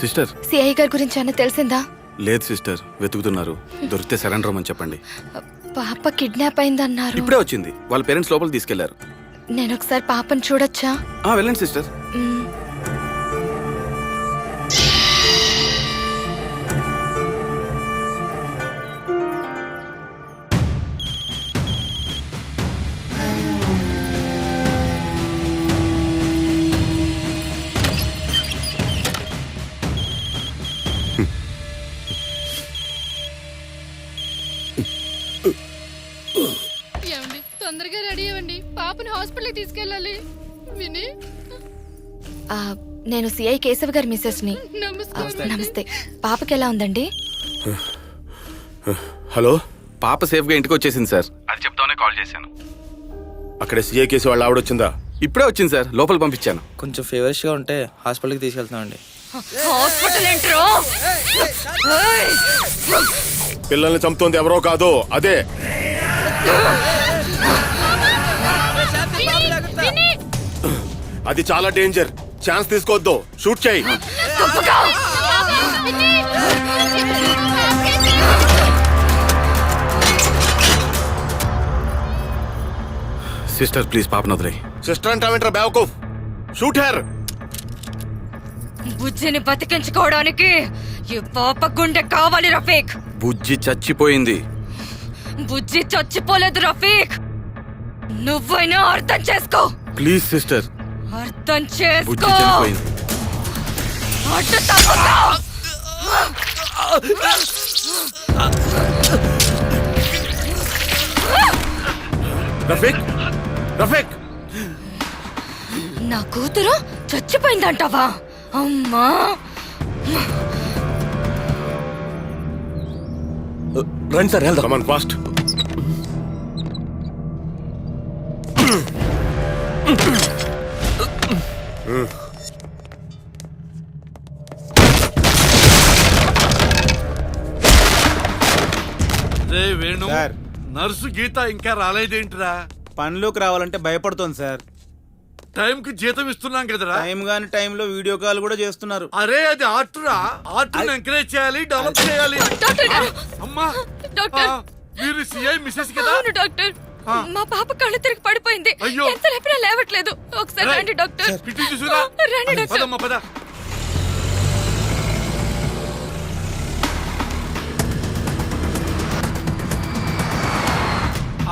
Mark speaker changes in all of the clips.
Speaker 1: Sister,
Speaker 2: CI గారి గురించి అన్న తెలిసిందా?
Speaker 1: లేదు సిస్టర్, వెతుకుతున్నారు. దొరికితే సరెండర్ అవ్వమని చెప్పండి.
Speaker 2: పాప కిడ్నాప్ అయిందన్నారు.
Speaker 1: ఇప్పుడే వచ్చింది. వాళ్ళ పేరెంట్స్ లోపలికి తీసుకెళ్లారు.
Speaker 2: నేను ఒకసారి పాపను చూడొచ్చా?
Speaker 1: వెళ్ళండి సిస్టర్.
Speaker 2: మ్మ్.
Speaker 3: తొందరగా రెడీ అవ్వండి, పాపని హాస్పిటల్కి తీసుకెళ్ళాలి. విని,
Speaker 2: నేను సిఐ కేశవ్ గారి మిస్సెస్ ని. నమస్తే. పాపకి ఎలా ఉందండి?
Speaker 1: హలో, పాప సేఫ్ గా ఇంటికి వచ్చేసింది సార్. అది చెప్తామనే కాల్ చేశాను.
Speaker 4: అక్కడ సీఏ కేసు వాళ్ళ ఆవిడ వచ్చిందా?
Speaker 1: ఇప్పుడే వచ్చింది సార్, లోపల పంపించాను.
Speaker 5: కొంచెం ఫీవరిష్ గా ఉంటే హాస్పిటల్కి తీసుకెళ్తున్నామండి.
Speaker 2: హాస్పిటల్ ఏంట్రో?
Speaker 4: పిల్లల్ని చంపుతోంది ఎవరో కాదు, అదే. అది చాలా డేంజర్. ఛాన్స్ తీసుకోవద్దు, షూట్ చేయి.
Speaker 1: సిస్టర్ ప్లీజ్, పాపను వదిలే.
Speaker 4: సిస్టర్ అంటావేంట్రా బేవకూఫ్? Shoot her.
Speaker 2: బుజ్జిని బతికించుకోవడానికి ఈ పాప గుండె కావాలి రఫీక్.
Speaker 1: బుజ్జి చచ్చిపోయింది.
Speaker 2: బుజ్జి చచ్చిపోలేదు రఫీక్, నువ్వైనా అర్థం చేసుకో.
Speaker 1: ప్లీజ్ సిస్టర్,
Speaker 2: అర్థం
Speaker 1: బుజ్జి
Speaker 2: చేసుకో.
Speaker 1: చనిపోయింది.
Speaker 2: అడ్డు తప్పుకో.
Speaker 4: రఫీక్, రఫీక్.
Speaker 2: నా కూతురు చచ్చిపోయిందంటావా? అమ్మా,
Speaker 4: రండి సార్, వెళ్దాం. Come on fast.
Speaker 6: రే వేణు, నర్సు గీత ఇంకా రాలేదేంటిరా?
Speaker 5: పనిలోకి రావాలంటే భయపడుతోంది సార్.
Speaker 6: టైంకి జీతం ఇస్తున్నాం కదరా.
Speaker 5: టైం గాని టైంలో వీడియో కాల్ కూడా చేస్తున్నారు.
Speaker 6: అరే అది ఆర్టురా, ఆర్టుని ఎంకరేజ్ చేయాలి, డెవలప్ చేయాలి. అమ్మా,
Speaker 2: డాక్టర్.
Speaker 6: మీరు సిఐ మిస్సెస్ కదా?
Speaker 2: అవును డాక్టర్, మా పాప కళ్ళు తిరిగి పడిపోయింది.
Speaker 6: అయ్యో.
Speaker 2: ఎంత లేపినా లేవట్లేదు. ఒకసారి రండి డాక్టర్.
Speaker 6: ఇటు చూసురా.
Speaker 2: రండి డాక్టర్.
Speaker 6: పదమ్మా పద.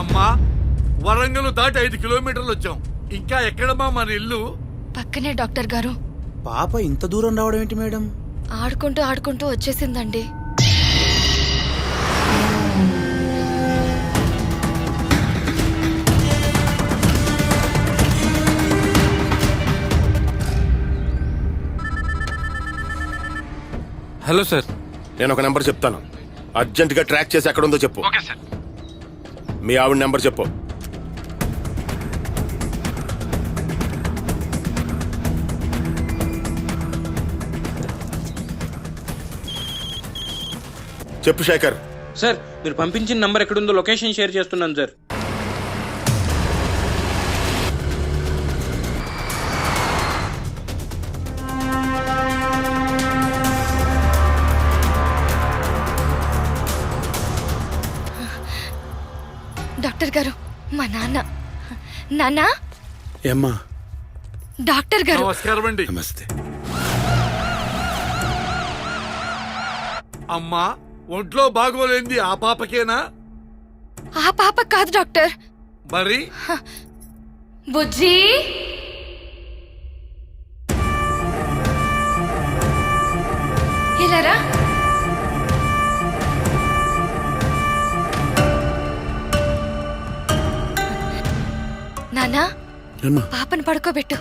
Speaker 6: అమ్మా, వరంగల్ దాటి 5 కిలోమీటర్లు వచ్చాం. ఇంకా ఎక్కడమ్మా మన ఇల్లు?
Speaker 2: పక్కనే డాక్టర్ గారు.
Speaker 5: పాప ఇంత దూరం రావడం ఏంటి మేడం?
Speaker 2: ఆడుకుంటూ ఆడుకుంటూ వచ్చేసిందండి.
Speaker 1: Hello sir.
Speaker 4: నేను ఒక నెంబర్ చెప్తాను, అర్జెంట్ గా ట్రాక్ చేసి ఎక్కడ ఉందో చెప్పు.
Speaker 1: Okay sir.
Speaker 4: మీ ఆవిడ నెంబర్ చెప్పు. చెప్పు శేఖర్.
Speaker 7: సార్, మీరు పంపించిన నంబర్ ఎక్కడుందో లొకేషన్ షేర్ చేస్తున్నాను సార్.
Speaker 2: డాక్టర్ గారు, మా నాన్న. నాన్న.
Speaker 4: ఏమ్మా?
Speaker 2: డాక్టర్ గారు.
Speaker 6: నమస్కారం అండి.
Speaker 4: నమస్తే.
Speaker 6: అమ్మా, ఒంట్లో బాగోలేంది ఆ పాపకేనా?
Speaker 2: ఆ పాప కాదు డాక్టర్.
Speaker 6: మరి
Speaker 2: బుజ్జి, ఇలా రా. నానా, పాపను పడుకోబెట్టు.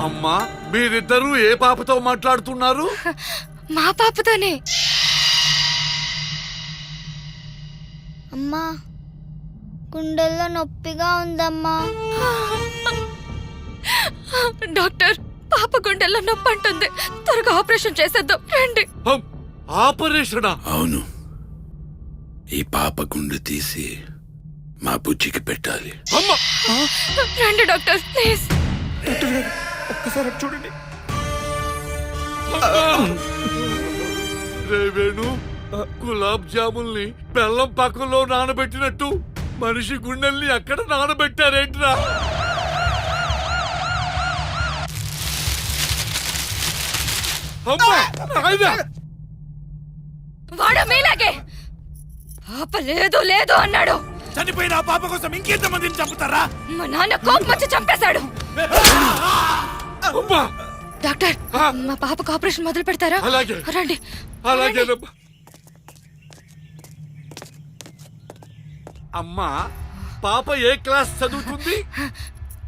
Speaker 6: అమ్మా, మీరిద్దరూ ఏ పాపతో మాట్లాడుతున్నారు?
Speaker 2: మా పాపతోనే.
Speaker 8: అమ్మా, గుండెల్లో నొప్పిగా ఉందమ్మా.
Speaker 2: డాక్టర్, పాప గుండెల్లో నొప్పి అంటుంది. త్వరగా ఆపరేషన్ చేసేద్దాం రండి.
Speaker 6: ఆపరేషనా?
Speaker 8: అవును, ఈ పాప గుండె తీసి మా బుజ్జికి పెట్టాలి.
Speaker 2: రండి డాక్టర్ ప్లీజ్.
Speaker 5: ఒక్కసారి చూడండి.
Speaker 6: రే వేణు, గులాబ్ జాముల్ని బెల్లం పక్కలో నానబెట్టినట్టు మనిషి గుండెల్ని అక్కడ నానబెట్టారేంట్రా?
Speaker 2: వాడు మీలాగే పాప లేదు లేదు అన్నాడు.
Speaker 8: చనిపోయిన పాప కోసం ఇంకెంతమందిని చంపుతారా?
Speaker 2: మా నాన్న కోపం వచ్చి చంపేశాడు. డాక్టర్, మా పాపకు ఆపరేషన్ మొదలు పెడతారా?
Speaker 6: అలాగే.
Speaker 2: రండి.
Speaker 6: అలాగేనమ్మా. అమ్మా, పాప ఏ క్లాస్ చదువుతుంది?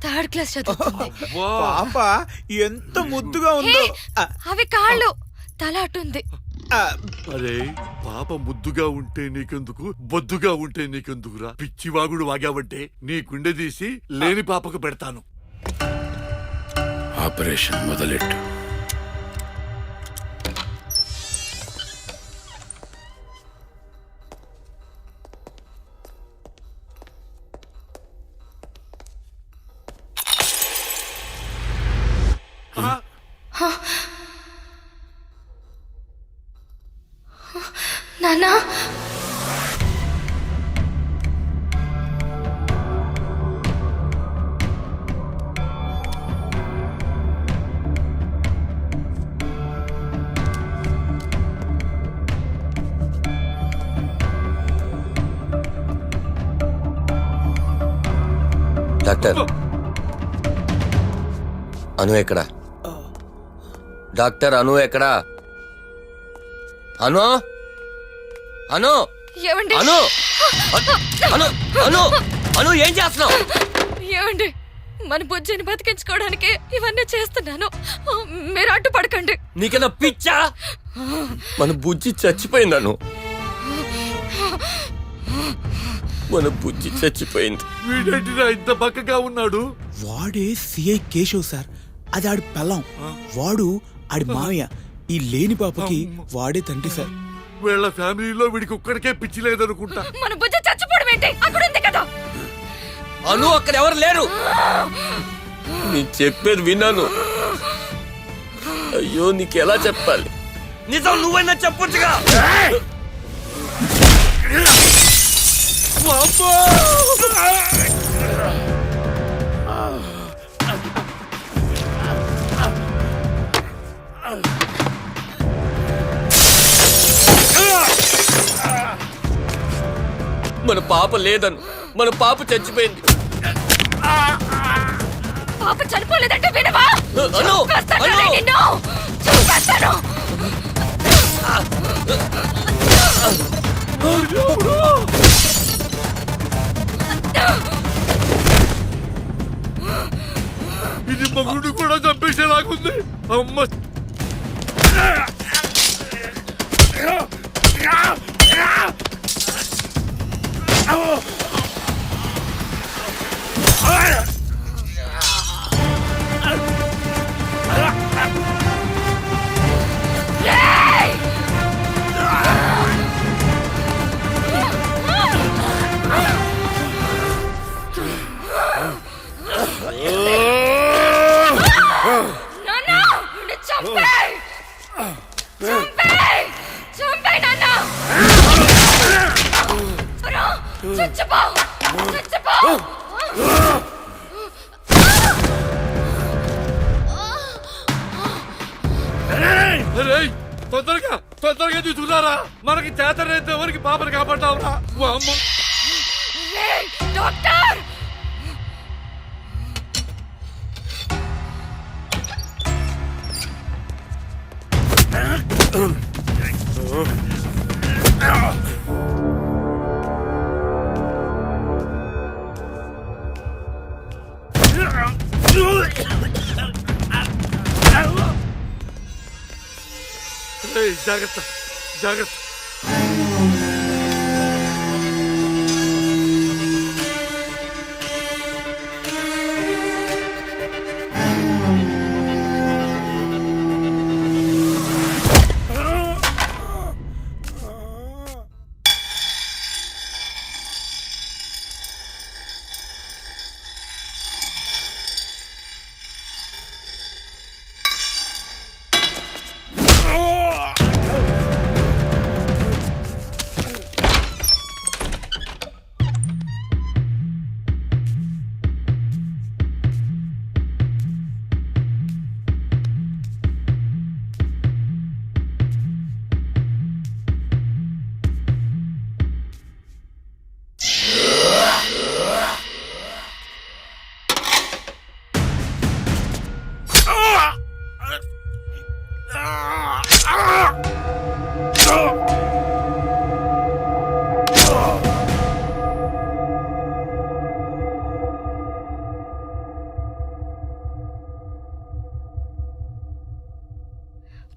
Speaker 2: 3rd క్లాస్ చదువుతుంది.
Speaker 5: పాప ఎంత ముద్దుగా ఉందో.
Speaker 2: అవి కాళ్ళు, తల అటుంది.
Speaker 6: అరే, పాప ముద్దుగా ఉంటే నీకెందుకు, బొద్దుగా ఉంటే నీకెందుకురా? పిచ్చివాగుడు వాగావంటే నీ గుండె తీసి లేని పాపకు పెడతాను.
Speaker 8: ఆపరేషన్ మొదలెట్టు.
Speaker 2: నాన్న,
Speaker 9: డాక్టర్, అను ఎక్కడా? డాక్టర్, అను ఎక్కడా? అను అను
Speaker 2: ఏమండి?
Speaker 9: అను అను అను అను ఏం చేస్తున్నావు?
Speaker 2: ఏమండి, మన బుజ్జిని బతికించుకోవడానికి ఇవన్నీ చేస్తున్నాను. మీరు అడ్డుపడకండి.
Speaker 9: నీకన్నా పిచ్చా? మన బుజ్జి చచ్చిపోయిందను. మన బుజ్జి చచ్చిపోయింది.
Speaker 6: వీడేంటిరా ఇంత బక్కగా ఉన్నాడు?
Speaker 5: వాడే సిఐ కేశవ్ సార్. అది ఆడి పెళ్ళం. వాడు ఆడి మావయ్య. ఈ లేని పాపకి వాడే తండ్రి సార్.
Speaker 6: వీళ్ళ ఫ్యామిలీలో వీడికి ఒక్కడికే పిచ్చి లేదనుకుంటా.
Speaker 2: మన బుజ్జి చచ్చిపోవడం ఏంటి? అక్కడ ఉంది కదా.
Speaker 9: అను, అక్కడ ఎవరు లేరు. నేను చెప్పేది విన్నాను. అయ్యో, నీకెలా చెప్పాలి? నిజం నువ్వైనా చెప్పొచ్చుగా. మన పాప లేదను, మన పాప చచ్చిపోయింది.
Speaker 2: పాప చనిపోలేదంటే వినవా?
Speaker 9: అను,
Speaker 2: చంపేస్తాను నిన్ను. చంపేస్తాను.
Speaker 6: ఇది మగుడు కూడా చంపేసేలాగుంది. అమ్మ, తొందరగా తొందరగా తీసుకున్నారా? మనకి చేతనైతే ఎవరికి పాపని కాపాడతావురా?
Speaker 2: డాక్టర్,
Speaker 6: జాగ్రత్త జాగ్రత్త.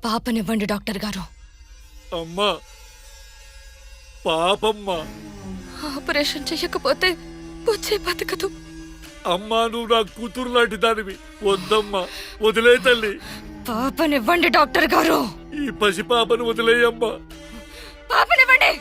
Speaker 2: పాపనివ్వండి డాక్టర్ గారు.
Speaker 6: అమ్మా పాపమ్మా,
Speaker 2: ఆపరేషన్ చెయ్యకపోతే వచ్చే బతకదు.
Speaker 6: అమ్మా నువ్వు నా కూతురు లాంటి దానివి. వద్దమ్మా, వదిలే తల్లి.
Speaker 2: పాపనివ్వండి డాక్టర్ గారు.
Speaker 6: ఈ పసి పాపను వదిలేయమ్మా.
Speaker 2: పాపనివ్వండి.